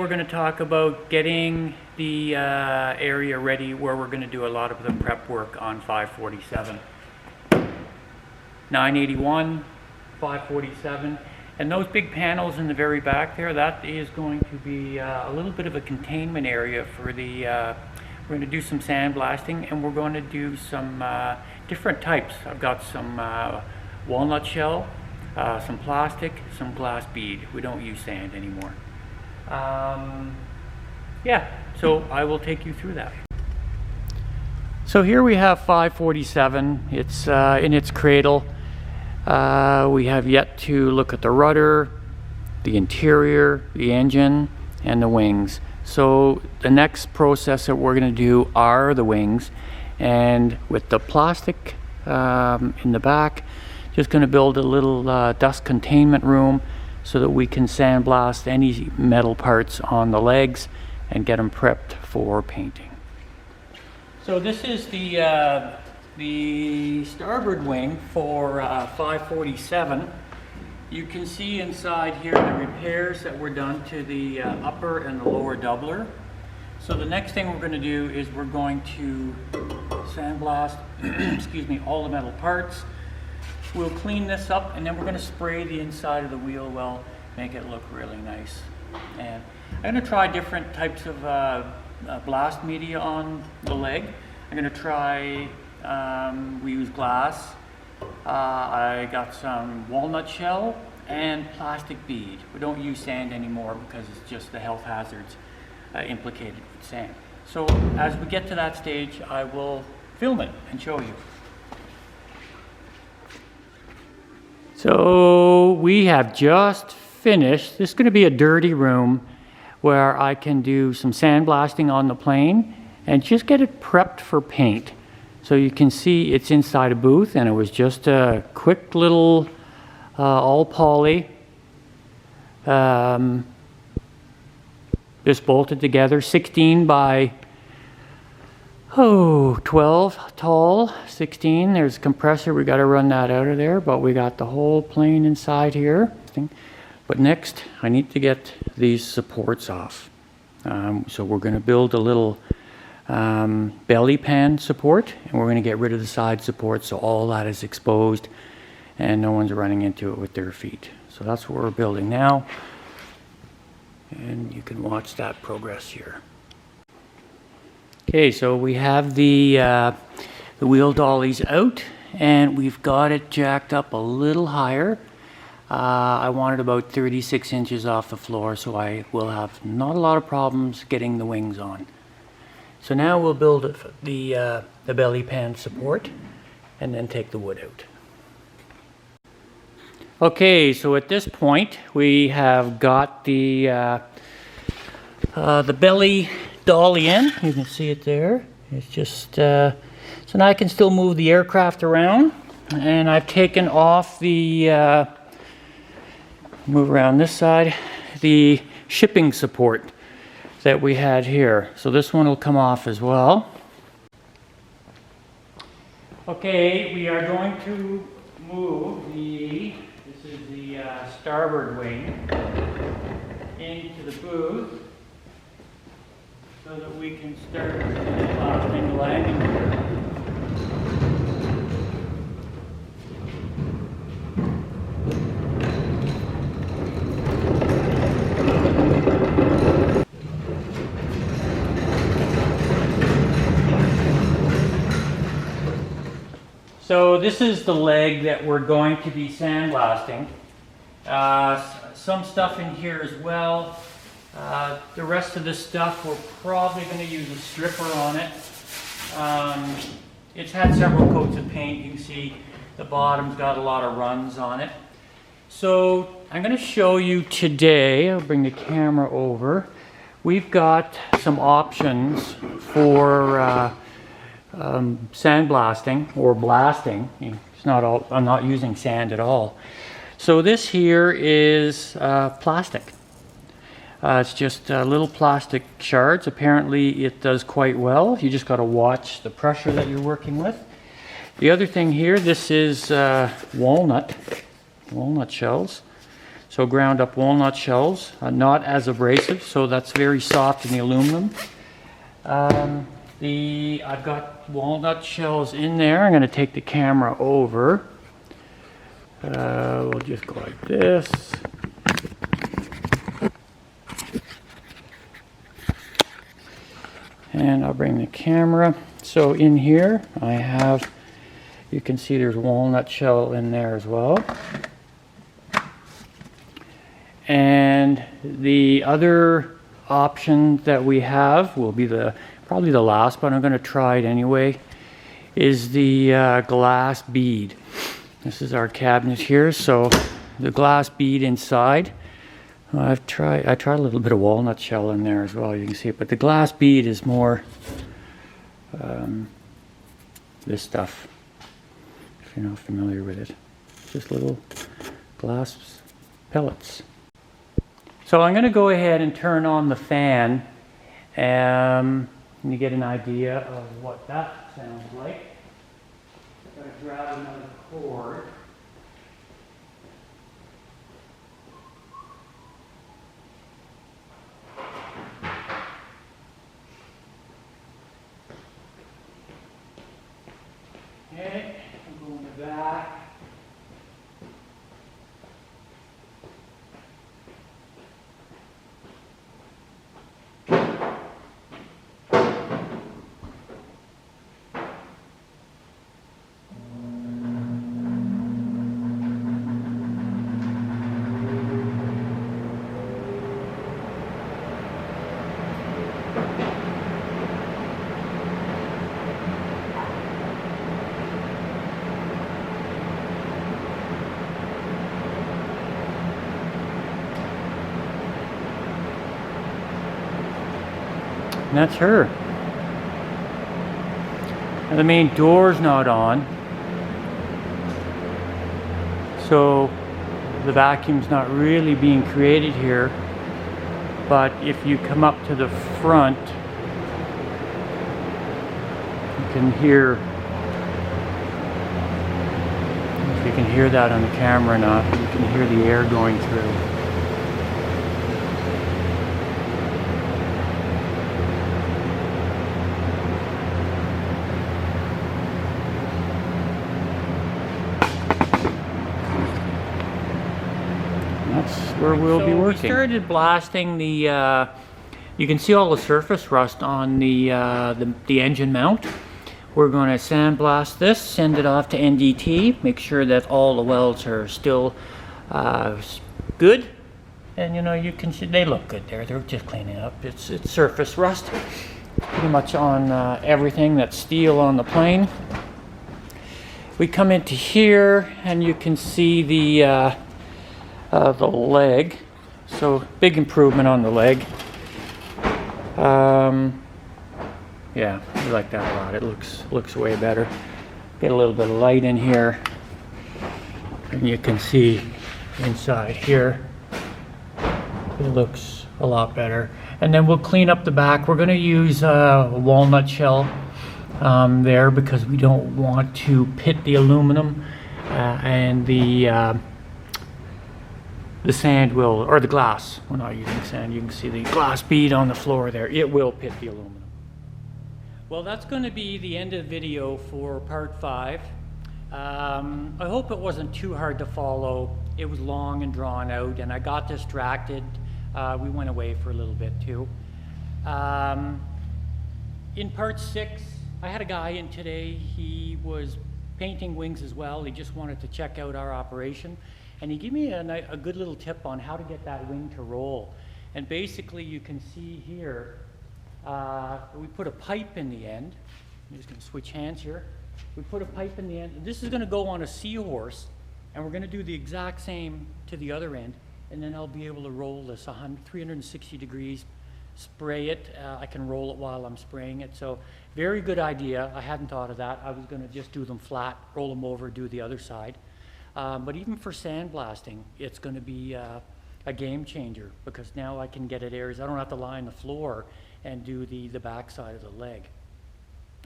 we're going to talk about getting the area ready where we're going to do a lot of the prep work on 547. 981, 547, and those big panels in the very back there, that is going to be a little bit of a containment area for the, we're going to do some sandblasting, and we're going to do some different types. I've got some walnut shell, some plastic, some glass bead. We don't use sand anymore. Yeah, so I will take you through that. So here we have 547. It's in its cradle. We have yet to look at the rudder, the interior, the engine, and the wings. So the next process that we're going to do are the wings, and with the plastic in the back, just going to build a little dust containment room so that we can sandblast any metal parts on the legs and get them prepped for painting. So this is the starboard wing for 547. You can see inside here the repairs that were done to the upper and the lower doubler. So the next thing we're going to do is we're going to sandblast excuse me, all the metal parts. We'll clean this up, and then we're going to spray the inside of the wheel well, make it look really nice. And I'm going to try different types of blast media on the leg. I'm going to try, we use glass. I got some walnut shell and plastic bead. We don't use sand anymore because it's just the health hazards implicated with sand. So as we get to that stage, I will film it and show you. So we have just finished. This is going to be a dirty room where I can do some sandblasting on the plane and just get it prepped for paint. So you can see it's inside a booth, and it was just a quick little all poly, just bolted together, 16 by 12 tall, 16. There's a compressor, we got to run that out of there, but we got the whole plane inside here. But next I need to get these supports off. So we're going to build a little belly pan support, and we're going to get rid of the side support so all that is exposed and no one's running into it with their feet. So that's what we're building now, and you can watch that progress here. Okay, so we have the wheel dollies out, and we've got it jacked up a little higher. I wanted about 36 inches off the floor, so I will have not a lot of problems getting the wings on. So now we'll build the belly pan support and then take the wood out. Okay, so at this point we have got the belly dolly in. You can see it there. It's just so now I can still move the aircraft around, and I've taken off the move around this side, the shipping support that we had here. So this one will come off as well. Okay, we are going to move this is the starboard wing into the booth so that we can start the landing gear. So this is the leg that we're going to be sandblasting. Some stuff in here as well. The rest of the stuff we're probably going to use a stripper on it. It's had several coats of paint. You can see the bottom's got a lot of runs on it. So I'm going to show you today, I'll bring the camera over. We've got some options for sandblasting or blasting. It's not all, I'm not using sand at all. So this here is plastic. It's just little plastic shards. Apparently it does quite well. You just got to watch the pressure that you're working with. The other thing here, this is walnut shells. So ground up walnut shells, not as abrasive, so that's very soft in the aluminum. I've got walnut shells in there. I'm going to take the camera over. We'll just go like this. And I'll bring the camera. So in here I have, you can see there's walnut shell in there as well. And the other option that we have will be probably the last, but I'm going to try it anyway, is the glass bead. This is our cabinet here, so the glass bead inside. I tried a little bit of walnut shell in there as well, you can see it, but the glass bead is more this stuff, if you're not familiar with it. Just little glass pellets. So I'm going to go ahead and turn on the fan and you get an idea of what that sounds like. I'm going to grab another cord. Okay, I'm going back. And that's her. And the main door's not on, so the vacuum's not really being created here. But if you come up to the front, you can hear, if you can hear that on the camera or not, you can hear the air going through. That's where we'll be working. We started blasting the, you can see all the surface rust on the engine mount. We're going to sandblast this, send it off to NDT, make sure that all the welds are still good. And you know, you can see they look good there. They're just cleaning up. It's surface rust pretty much on everything that's steel on the plane. We come into here and you can see the leg. So big improvement on the leg. Yeah, I like that a lot. It looks way better. Get a little bit of light in here, and you can see inside here. It looks a lot better. And then we'll clean up the back. We're going to use a walnut shell there because we don't want to pit the aluminum and the sand will, or the glass. We're not using sand. You can see the glass bead on the floor there. It will pit the aluminum. Well, that's going to be the end of the video for part 5. I hope it wasn't too hard to follow. It was long and drawn out, and I got distracted. We went away for a little bit too. In part 6, I had a guy in today. He was painting wings as well. He just wanted to check out our operation. And he gave me a good little tip on how to get that wing to roll. And basically you can see here, we put a pipe in the end. I'm just going to switch hands here. We put a pipe in the end. This is going to go on a seahorse, and we're going to do the exact same to the other end. And then I'll be able to roll this 360 degrees, spray it. I can roll it while I'm spraying it. So very good idea. I hadn't thought of that. I was going to just do them flat, roll them over, do the other side. But even for sandblasting, it's going to be a game changer because now I can get at areas. I don't have to lie on the floor and do the back side of the leg.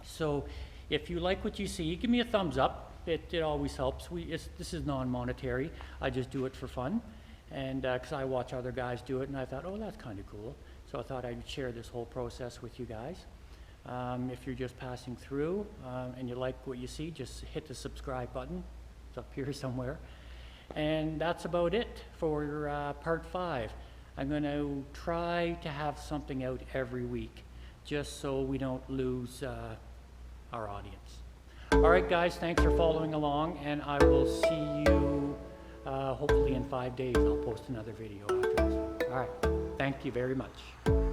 So if you like what you see, give me a thumbs up. It always helps. This is non-monetary. I just do it for fun. And because I watch other guys do it, and I thought, oh, that's kind of cool. So I thought I'd share this whole process with you guys. If you're just passing through and you like what you see, just hit the subscribe button. It's up here somewhere. And that's about it for part 5. I'm going to try to have something out every week, just so we don't lose our audience. All right, guys, thanks for following along, and I will see you hopefully in 5 days. I'll post another video after this. All right, thank you very much.